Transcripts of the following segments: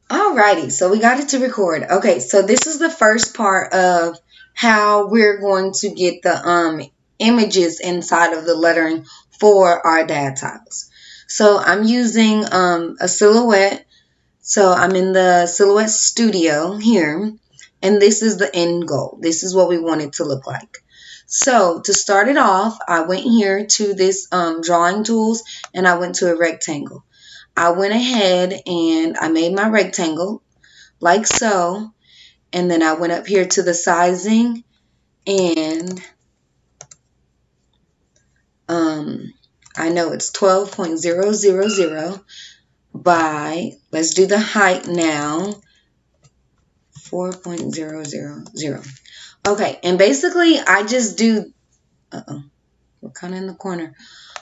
Alrighty, so we got it to record. Okay, so this is the first part of how we're going to get the images inside of the lettering for our dad tiles. So I'm using a silhouette. So I'm in the Silhouette Studio here, and this is the end goal. This is what we want it to look like. So to start it off, I went here to this drawing tools, and I went to a rectangle. I went ahead and I made my rectangle like so, and then I went up here to the sizing, and I know it's 12.000 by, let's do the height now, 4.000. Okay, and basically I just do, we're kind of in the corner.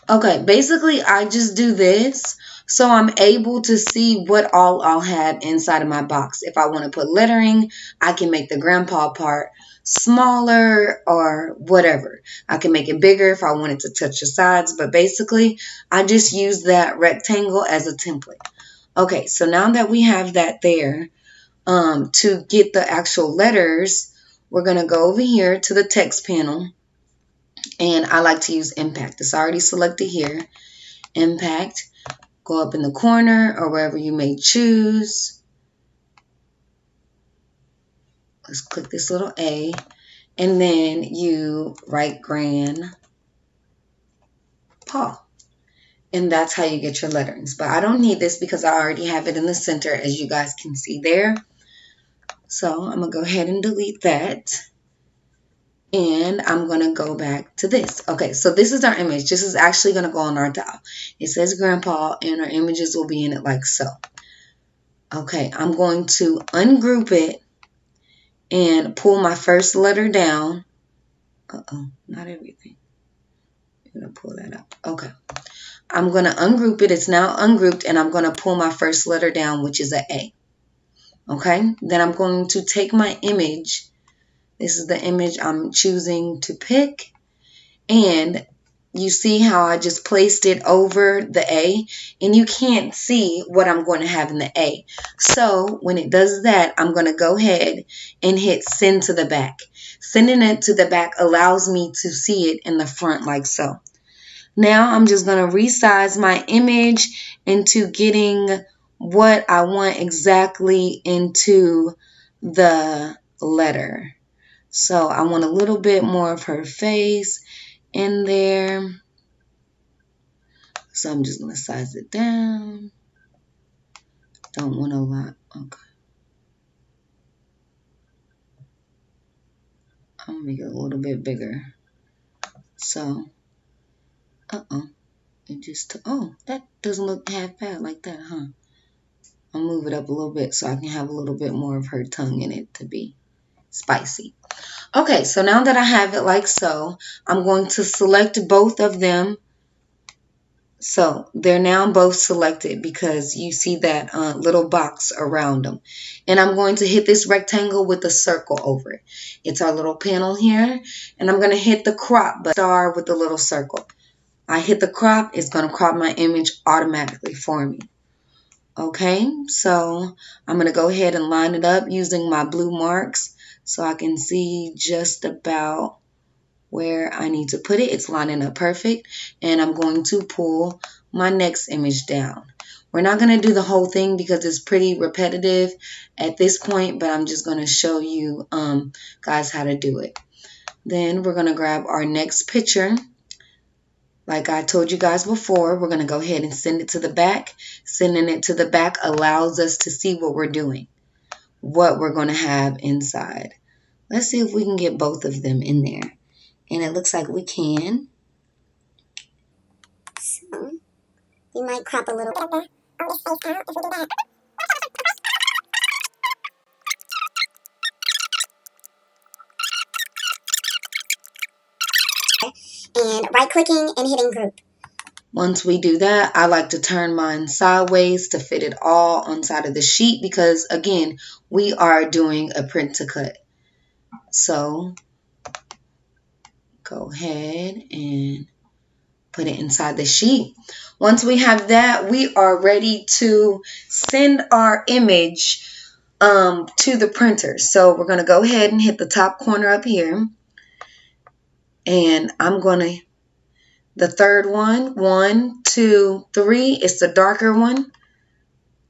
Okay, basically I just do this so I'm able to see what all I'll have inside of my box. If I want to put lettering, I can make the grandpa part smaller or whatever. I can make it bigger if I wanted to touch the sides, but basically I just use that rectangle as a template. Okay, so now that we have that there, to get the actual letters, we're going to go over here to the text panel, and I like to use impact. It's already selected here. Impact. Go up in the corner or wherever you may choose. Let's click this little A, and then you write grandpa. And that's how you get your letterings. But I don't need this because I already have it in the center, as you guys can see there. So I'm going to go ahead and delete that. And I'm going to go back to this. Okay, so this is our image. This is actually going to go on our tile. It says grandpa, and our images will be in it like so. Okay, I'm going to ungroup it and pull my first letter down. Not everything. I'm going to pull that up. Okay. I'm going to ungroup it. It's now ungrouped, and I'm going to pull my first letter down, which is an A. Okay, then I'm going to take my image. This is the image I'm choosing to pick, and you see how I just placed it over the A, and you can't see what I'm going to have in the A. So when it does that, I'm going to go ahead and hit send to the back. Sending it to the back allows me to see it in the front like so. Now I'm just going to resize my image into getting what I want exactly into the letter. So I want a little bit more of her face in there. So I'm just going to size it down. Don't want a lot. Okay. I'm going to make it a little bit bigger. So, it just, that doesn't look half bad like that, huh? I'll move it up a little bit so I can have a little bit more of her tongue in it to be spicy. Okay, so now that I have it like so, I'm going to select both of them. So they're now both selected because you see that little box around them. And I'm going to hit this rectangle with a circle over it. It's our little panel here. And I'm going to hit the crop star with the little circle. I hit the crop, it's going to crop my image automatically for me. Okay, so I'm going to go ahead and line it up using my blue marks so I can see just about where I need to put it. It's lining up perfect, and I'm going to pull my next image down. We're not going to do the whole thing because it's pretty repetitive at this point, but I'm just going to show you guys how to do it. Then we're going to grab our next picture. Like I told you guys before, we're going to go ahead and send it to the back. Sending it to the back allows us to see what we're doing, what we're going to have inside. Let's see if we can get both of them in there. And it looks like we can. So, you might crop a little bit on this face out if we do that. And right-clicking and hitting group. Once we do that, I like to turn mine sideways to fit it all on side of the sheet because, again, we are doing a print to cut. So, go ahead and put it inside the sheet. Once we have that, we are ready to send our image to the printer. So we're going to go ahead and hit the top corner up here. And I'm going to, the third one, 1, 2, 3, it's the darker one,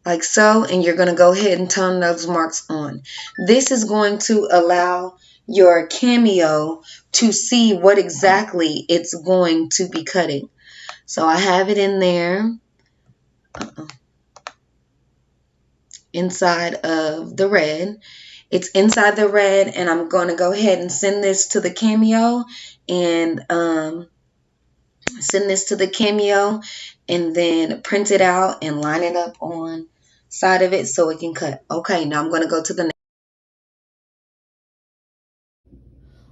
like so. And you're going to go ahead and turn those marks on. This is going to allow your cameo to see what exactly it's going to be cutting. So I have it in there. Inside of the red. It's inside the red, and I'm going to go ahead and send this to the cameo and and then print it out and line it up on side of it so it can cut. Okay, now I'm going to go to the next.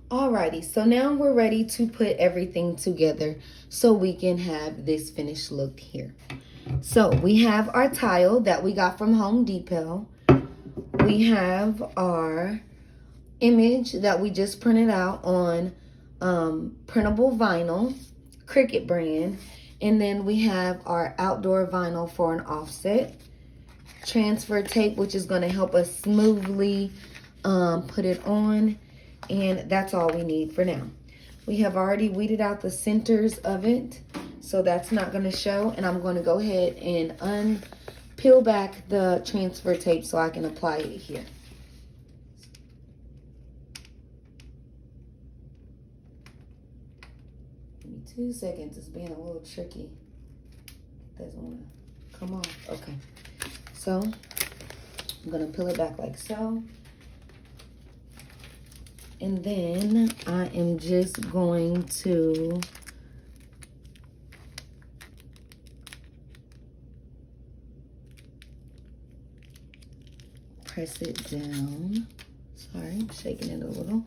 Alrighty, so now we're ready to put everything together so we can have this finished look here. So we have our tile that we got from Home Depot. We have our image that we just printed out on printable vinyl, Cricut brand. And then we have our outdoor vinyl for an offset. Transfer tape, which is going to help us smoothly put it on. And that's all we need for now. We have already weeded out the centers of it, so that's not going to show. And I'm going to go ahead and peel back the transfer tape so I can apply it here. Give me 2 seconds. It's being a little tricky. Doesn't want to come off. Okay. So I'm going to peel it back like so. And then I am just going to press it down. Sorry, I'm shaking it a little.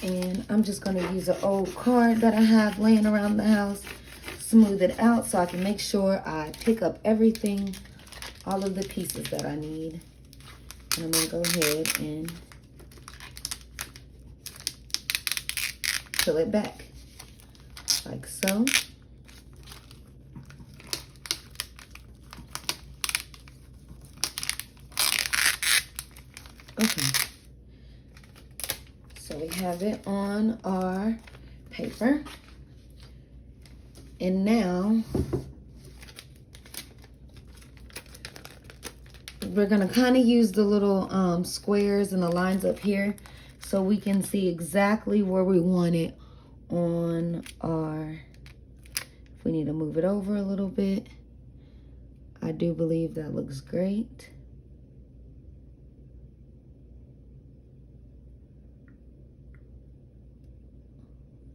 And I'm just going to use an old card that I have laying around the house, smooth it out so I can make sure I pick up everything, all of the pieces that I need. And I'm going to go ahead and peel it back like so. Okay, so we have it on our paper, and now we're gonna kind of use the little squares and the lines up here so we can see exactly where we want it on our, if we need to move it over a little bit. I do believe that looks great.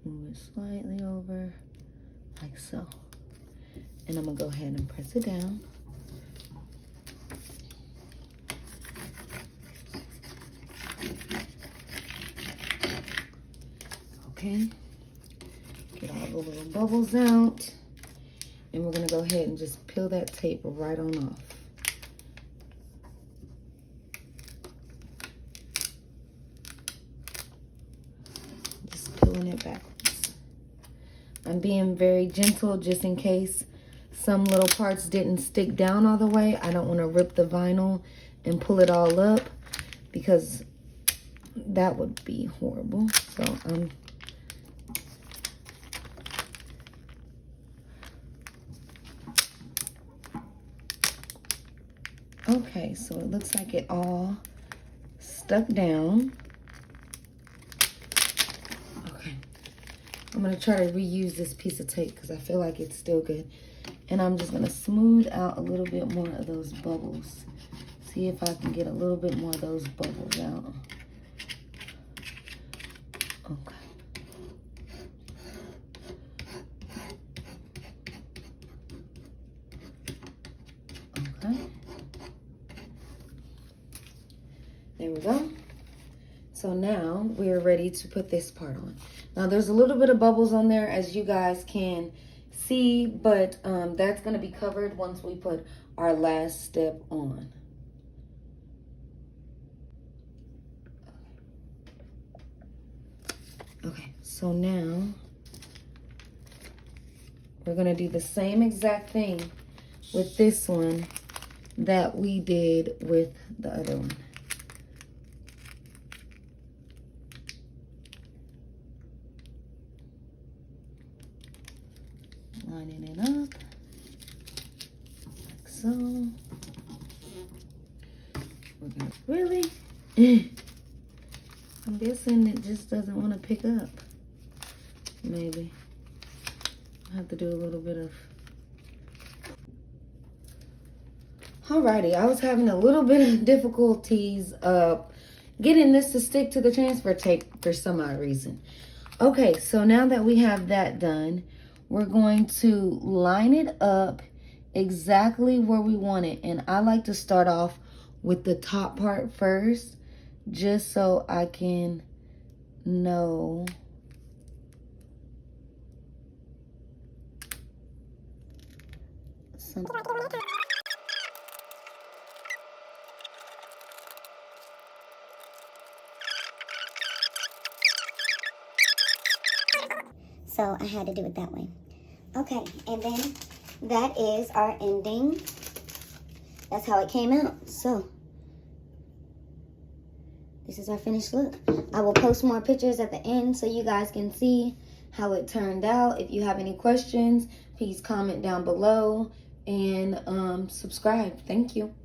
Move it slightly over, like so. And I'm gonna go ahead and press it down. Okay, get all the little bubbles out. And we're gonna go ahead and just peel that tape right on off. Just peeling it backwards. I'm being very gentle just in case some little parts didn't stick down all the way. I don't want to rip the vinyl and pull it all up because that would be horrible. So okay, so it looks like it all stuck down. Okay, I'm gonna try to reuse this piece of tape because I feel like it's still good. And I'm just gonna smooth out a little bit more of those bubbles. See if I can get a little bit more of those bubbles out. Okay. Okay. There we go. So now we're ready to put this part on. Now there's a little bit of bubbles on there as you guys can see, but that's going to be covered once we put our last step on. Okay, so now we're going to do the same exact thing with this one that we did with the other one. Lining it up like so. We're gonna really, I'm guessing it just doesn't want to pick up. Maybe I have to do a little bit of. Alrighty, I was having a little bit of difficulties getting this to stick to the transfer tape for some odd reason. Okay, so now that we have that done, we're going to line it up exactly where we want it. And I like to start off with the top part first, just so I can know something. So I had to do it that way. Okay, and then that is our ending. That's how it came out. So this is our finished look. I will post more pictures at the end so you guys can see how it turned out. If you have any questions, please comment down below and subscribe. Thank you.